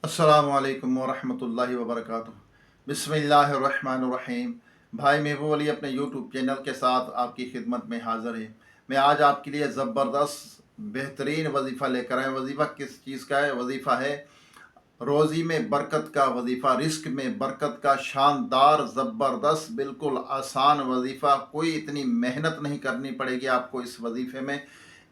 अस्सलामु अलैकुम वरहमतुल्लाहि वबरकातुहू। बिस्मिल्लाहिर्रहमानिर्रहीम। भाई महबूब अली अपने यूट्यूब चैनल के साथ आपकी खिदमत में हाज़िर है। मैं आज आपके लिए ज़बरदस्त बेहतरीन वजीफ़ा लेकर आए। वजीफ़ा किस चीज़ का है? वजीफ़ा है रोज़ी में बरकत का वजीफ़ा, रिस्क में बरकत का शानदार ज़बरदस्त बिल्कुल आसान वजीफ़ा। कोई इतनी मेहनत नहीं करनी पड़ेगी आपको इस वजीफ़े में।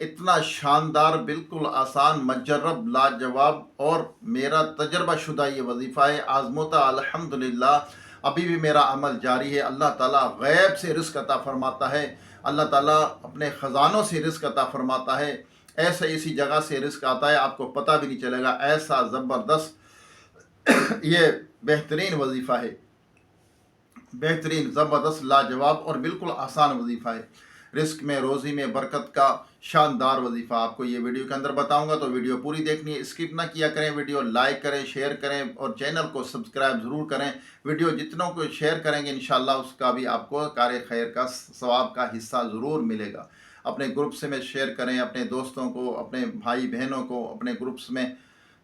इतना शानदार बिल्कुल आसान मजरब लाजवाब और मेरा तजर्बा शुदा ये वजीफ़ा है। आज़मूता अल्हम्दुलिल्लाह अभी भी मेरा अमल जारी है। अल्लाह ताला गैब से रिस्क अता फरमाता है। अल्लाह ताला अपने ख़जानों से रिस्क अता फरमाता है। ऐसे इसी जगह से रिस्क आता है, आपको पता भी नहीं चलेगा। ऐसा ज़बरदस्त ये बेहतरीन वजीफ़ा है, बेहतरीन ज़बरदस्त लाजवाब और बिल्कुल आसान वजीफ़ा है। रिस्क में रोज़ी में बरकत का शानदार वजीफ़ा आपको ये वीडियो के अंदर बताऊंगा, तो वीडियो पूरी देखनी है, स्किप ना किया करें। वीडियो लाइक करें, शेयर करें और चैनल को सब्सक्राइब ज़रूर करें। वीडियो जितनों को शेयर करेंगे इंशाल्लाह उसका भी आपको कार्य खैर का सवाब का हिस्सा ज़रूर मिलेगा। अपने ग्रुप से में शेयर करें, अपने दोस्तों को, अपने भाई बहनों को अपने ग्रुप्स में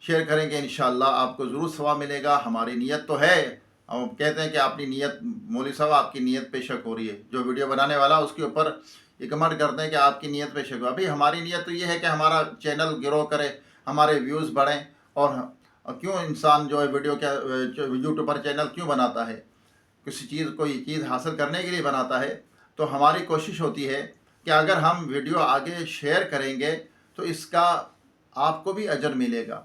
शेयर करेंगे, इंशाल्लाह आपको ज़रूर सवाब मिलेगा। हमारी नीयत तो है, हम कहते हैं कि आपकी नीयत, मौलवी साहब आपकी नीयत पे शक हो रही है। जो वीडियो बनाने वाला उसके ऊपर ये कमेंट करते हैं कि आपकी नीयत पे शक हो। अभी हमारी नीयत तो ये है कि हमारा चैनल ग्रो करे, हमारे व्यूज़ बढ़ें। और क्यों इंसान जो है वीडियो क्या यूट्यूब पर चैनल क्यों बनाता है? किसी चीज़ कोई चीज़ हासिल करने के लिए बनाता है। तो हमारी कोशिश होती है कि अगर हम वीडियो आगे शेयर करेंगे तो इसका आपको भी अजर मिलेगा।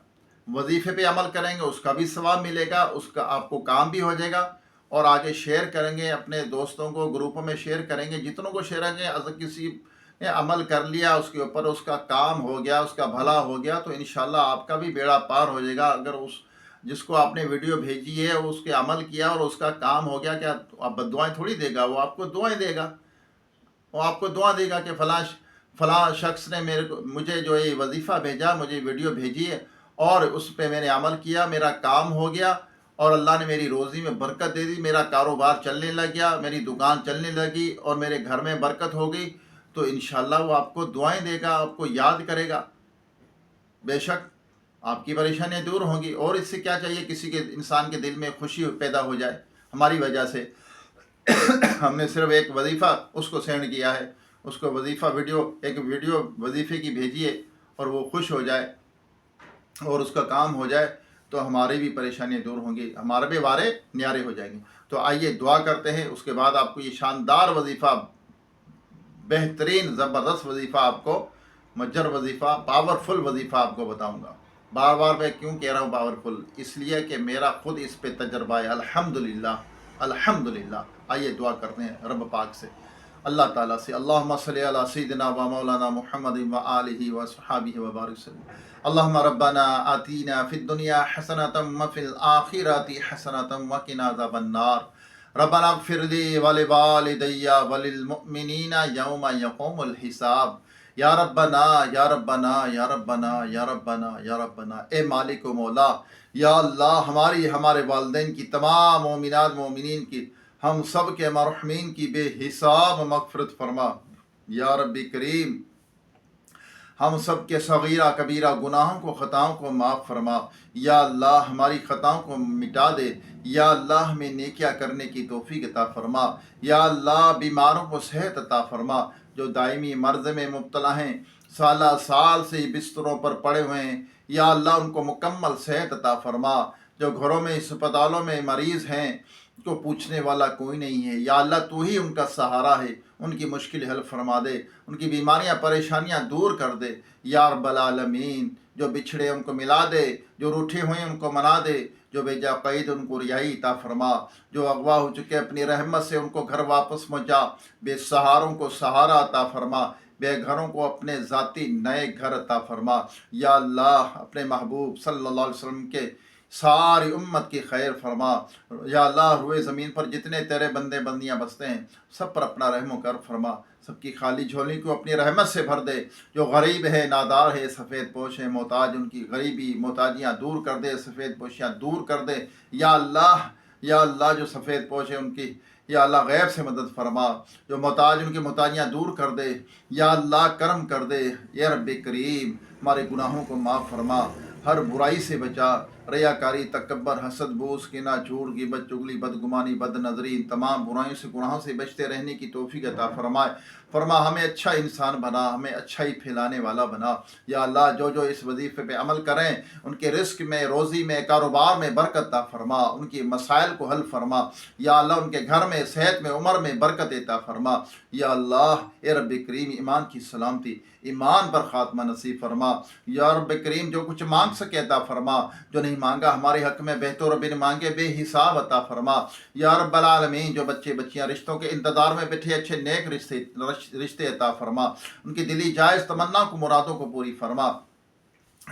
वजीफ़े पे अमल करेंगे उसका भी सवाब मिलेगा, उसका आपको काम भी हो जाएगा। और आगे शेयर करेंगे, अपने दोस्तों को ग्रुपों में शेयर करेंगे, जितनों को शेयर करेंगे, अगर किसी ने अमल कर लिया उसके ऊपर, उसका काम हो गया, उसका भला हो गया, तो इंशाल्लाह आपका भी बेड़ा पार हो जाएगा। अगर उस जिसको आपने वीडियो भेजी है उसके अमल किया और उसका काम हो गया, क्या आप बद्दुआएं थोड़ी देगा? वो आपको दुआएं देगा। वो आपको दुआ देगा कि फ़लाँ शख्स ने मुझे जो ये वजीफ़ा भेजा, मुझे वीडियो भेजी है और उस पे मैंने अमल किया, मेरा काम हो गया और अल्लाह ने मेरी रोज़ी में बरकत दे दी, मेरा कारोबार चलने लग गया, मेरी दुकान चलने लगी और मेरे घर में बरकत हो गई। तो इंशाल्लाह वो आपको दुआएं देगा, आपको याद करेगा। बेशक आपकी परेशानियाँ दूर होंगी। और इससे क्या चाहिए? किसी के इंसान के दिल में खुशी पैदा हो जाए हमारी वजह से। हमने सिर्फ एक वजीफ़ा उसको सेंड किया है, उसको वजीफ़ा एक वीडियो वजीफ़े की भेजिए और वो खुश हो जाए और उसका काम हो जाए, तो हमारी भी परेशानियाँ दूर होंगी, हमारे भी वारे न्यारे हो जाएंगे। तो आइए दुआ करते हैं, उसके बाद आपको ये शानदार वजीफ़ा, बेहतरीन ज़बरदस्त वजीफ़ा, आपको मज्जर वजीफ़ा, पावरफुल वजीफ़ा आपको बताऊँगा। बार बार मैं क्यों कह रहा हूँ पावरफुल? इसलिए कि मेरा खुद इस पे तजर्बा है। अल्हम्दुलिल्लाह अल्हम्दुलिल्लाह। आइए दुआ करते हैं रब पाक से, अल्लाह ताला से। अल्लाहुम्मा सल्ली अला सय्यिदिना व मौलाना मुहम्मद व आलिहि व अस्हाबिहि व बारिक वसल्लम। अल्लाहुम्मा रब्बना आतीना फिद दुनिया हसनतम व फिल आखिरति हसनतम व किना अज़ाबन्नार। रब्बना इग़फिर ली व लिवालिदैया व लिल मुमिनीना यौमा यक़ूमुल हिसाब। या रब्बना या रब्बना या रब्बना या रब्बना या रब्बना। ए मालिक व मौला, या अल्लाह, हमारी, हमारे वालिदैन की, तमाम मोमिनात मोमिनीन की, हम सब के मरहूमीन की बेहिसाब मग़फ़िरत फरमा। या रब्बी करीम, हम सब के सगीरा कबीरा गुनाहों को, ख़ताओं को माफ़ फरमा। या अल्लाह, हमारी ख़ताओं को मिटा दे। या अल्लाह, हमें नेकियां करने की तौफ़ीक़ अता फरमा। या अल्लाह, बीमारों को सेहत अता फरमा। जो दायमी मर्ज़ में मुब्तला हैं, साला साल से बिस्तरों पर पड़े हुए हैं, या अल्लाह उनको मुकम्मल सेहत अता फरमा। जो घरों में, अस्पतालों में मरीज़ हैं, को पूछने वाला कोई नहीं है, या अल्लाह तू ही उनका सहारा है, उनकी मुश्किल हल फरमा दे, उनकी बीमारियां परेशानियां दूर कर दे। या रब्बल आलमीन, जो बिछड़े उनको मिला दे, जो रूठे हुए उनको मना दे, जो बेजा कैद उनको रिहाई अता फरमा, जो अगवा हो चुके अपनी रहमत से उनको घर वापस पहुँचा, बेसहारों को सहारा अता फरमा, बेघरों को अपने ज़ाती नए घर अता फरमा। या अल्लाह, अपने महबूब सल्लल्लाहु अलैहि वसल्लम के सारी उम्मत की खैर फरमा। या अल्लाह, रुए ज़मीन पर जितने तेरे बंदे बंदियाँ बसते हैं सब पर अपना रहम कर फरमा, सबकी खाली झोली को अपनी रहमत से भर दे। जो गरीब है, नादार है, सफ़ेद पोश है, मोहताज, उनकी गरीबी मोहताजियाँ दूर कर दे, सफ़ेद पोशियाँ दूर कर दे। या अल्लाह, या अल्लाह, जो सफ़ेद पोश है उनकी, या अल्लाह, गैब से मदद फरमा। जो मोहताज, उनकी मोहताजियाँ दूर कर दे। या अल्लाह, करम कर दे। या रब्बी करीम, हमारे गुनाहों को माफ़ फरमा, हर बुराई से बचा, रियाकारी, तकब्बर, हसद, बोझ, किना, झूठ, गिबत, चुगली, बदगुमानी, बद नज़री, इन तमाम बुराइयों से, गुनाहों से बचते रहने की तौफीक अता फरमाए। फरमा हमें अच्छा इंसान बना, हमें अच्छाई फैलाने वाला बना। या अल्लाह, जो जो इस वजीफ़े पे अमल करें उनके रिस्क में, रोज़ी में, कारोबार में बरकत अता फरमा, उनकी मसाइल को हल फरमा। या अल्लाह, उनके घर में, सेहत में, उम्र में बरकत अता फरमा। या अल्लाह, ए रब्बी करीम, ईमान की सलामती, ईमान पर खात्मा नसीब फरमा। या रब्बी करीम, जो कुछ मांग सके अता फरमा, जो नहीं मांगा हमारे हक में बेहतर बिन मांगे बेहिसाब अता फरमा। या रब्बल आलमीन, जो बच्चे बच्चियां रिश्तों के इंतजार में बैठे, अच्छे नेक रिश्ते अता फरमा, उनकी दिली जायज़ तमन्ना को, मुरादों को पूरी फरमा।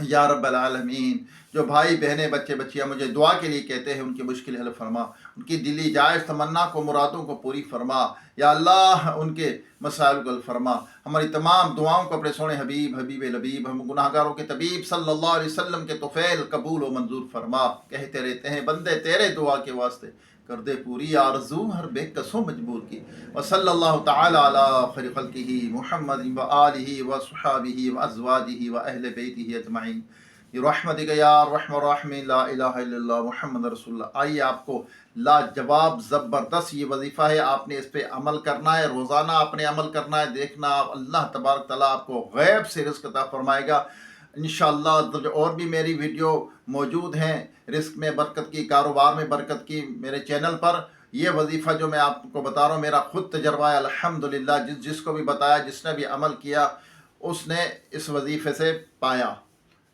या रब्बल आलमीन, जो भाई बहनें, बच्चे बच्चियाँ मुझे दुआ के लिए कहते हैं, उनकी मुश्किल हल फरमा, उनकी दिली जायज़ तमन्ना को, मुरादों को पूरी फरमा। या अल्लाह, उनके मसाइल को हल फरमा। हमारी तमाम दुआओं को अपने सोने हबीब, हबीब लबीब, हम गुनाहगारों के तबीब सल्लल्लाहु अलैहि वसल्लम के तुफ़ैल कबूल व मंजूर फरमा। कहते रहते हैं, बंदे तेरे दुआ के वास्ते कर दे पूरी आरज़ू हर बेकसों मजबूर की। व सल्लल्लाहु तआला अला खैरि खल्क़िही मुहम्मद व आलिही व सुहाबिही व अज़वाजिही व अहले बैतिही अजमाइन बिरहमतिका या अरहमर राहिमीन ला इलाहा इल्लल्लाह मुहम्मद रसूलुल्लाह। आइए, आपको लाजवाब ज़बरदस्त ये वजीफ़ा है, आपने इस पर अमल करना है, रोज़ाना आपने अमल करना है। देखना अल्लाह तबारक तआला आपको गैब से रिज़्क़ अता फरमाएगा इंशाअल्लाह। और भी मेरी वीडियो मौजूद हैं, रिस्क में बरकत की, कारोबार में बरकत की, मेरे चैनल पर। ये वजीफ़ा जो मैं आपको बता रहा हूँ, मेरा ख़ुद तजर्बा है अल्हम्दुलिल्लाह। जिसको भी बताया, जिसने भी अमल किया, उसने इस वजीफ़े से पाया।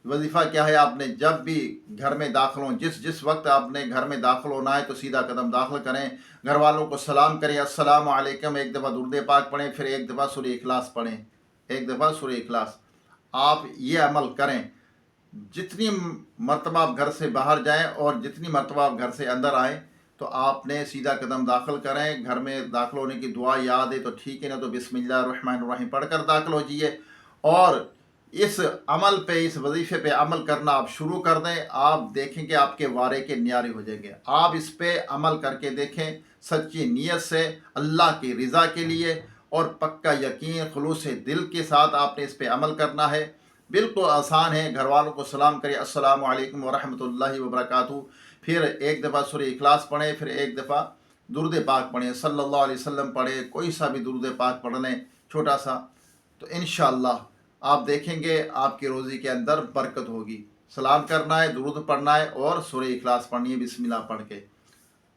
वजीफ़ा क्या है, आपने जब भी घर में दाखिल हों, जिस वक्त आपने घर में दाखिल होना है तो सीधा कदम दाखिल करें, घर वालों को सलाम करें, अस्सलामु अलैकुम, एक दफ़ा दुरूद पाक पढ़ें, फिर एक दफ़ा सूरह इखलास पढ़ें, एक दफ़ा सूरह इखलास। आप ये अमल करें। जितनी मरतबा आप घर से बाहर जाएं और जितनी मरतबा आप घर से अंदर आएँ, तो आपने सीधा कदम दाखिल करें। घर में दाखिल होने की दुआ याद है तो ठीक है, ना तो बिस्मिल्लाहिर्रहमानिर्रहीम पढ़कर दाखिल होजिए। और इस अमल पे, इस वजीफ़े पे अमल करना आप शुरू कर दें। आप देखेंगे आपके वारे के न्यारे हो जाएंगे। आप इस पे अमल करके देखें, सच्ची नीयत से, अल्लाह की रज़ा के लिए, और पक्का यकीन, खुलूस दिल के साथ आपने इस पे अमल करना है। बिल्कुल आसान है। घर वालों को सलाम करें, अस्सलामु अलैकुम व रहमतुल्लाहि व बरकातुहू, फिर एक दफ़ा सूरह इखलास पढ़ें, फिर एक दफ़ा दुरूद पाक पढ़ें, सल्लल्लाहु अलैहि वसल्लम पढ़ें, कोई सा भी दुरूद पाक पढ़ लें छोटा सा, तो इंशाअल्लाह आप देखेंगे आपकी रोज़ी के अंदर बरकत होगी। सलाम करना है, दुरूद पढ़ना है और सूरह इखलास पढ़नी है बिस्मिल्लाह पढ़ के।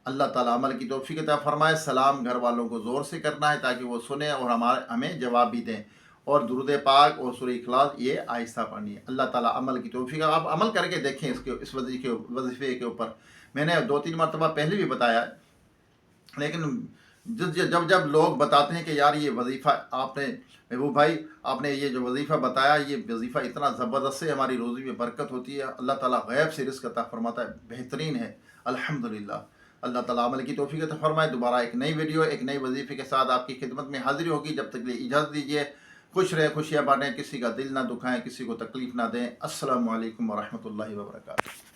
अल्लाह ताला अमल की तौफीक अता फरमाए। सलाम घर वालों को ज़ोर से करना है ताकि वो सुने और हमें जवाब भी दें। और दुरूद पाक और सूरह इखलास ये आहिस्ता पढ़नी है। अल्लाह ताला अमल की तौफीक, आप अमल करके देखें इस वजीफ़े के ऊपर। मैंने 2-3 मरतबा पहले भी बताया है, लेकिन जब लोग बताते हैं कि यार ये वजीफ़ा आपने, महबूब भाई आपने ये जो वजीफ़ा बताया, ये वजीफ़ा इतना ज़बरदस्त है, हमारी रोज़ी में बरकत होती है, अल्लाह ताला गैब से रिज़्क़ अता फरमाता है, बेहतरीन है अल्हम्दुलिल्लाह। अल्लाह ताला अमल की तौफीक अता फरमाए। दोबारा एक नई वीडियो, एक नई वजीफ़े के साथ आपकी खिदमत में हाज़िर होगी। जब तक लिए इजाज़त दीजिए। खुश रहें, खुशियाँ बाँटें, किसी का दिल ना दुखाएँ, किसी को तकलीफ़ ना दें। अस्सलामु अलैकुम व रहमतुल्लाहि व बरकातुहू।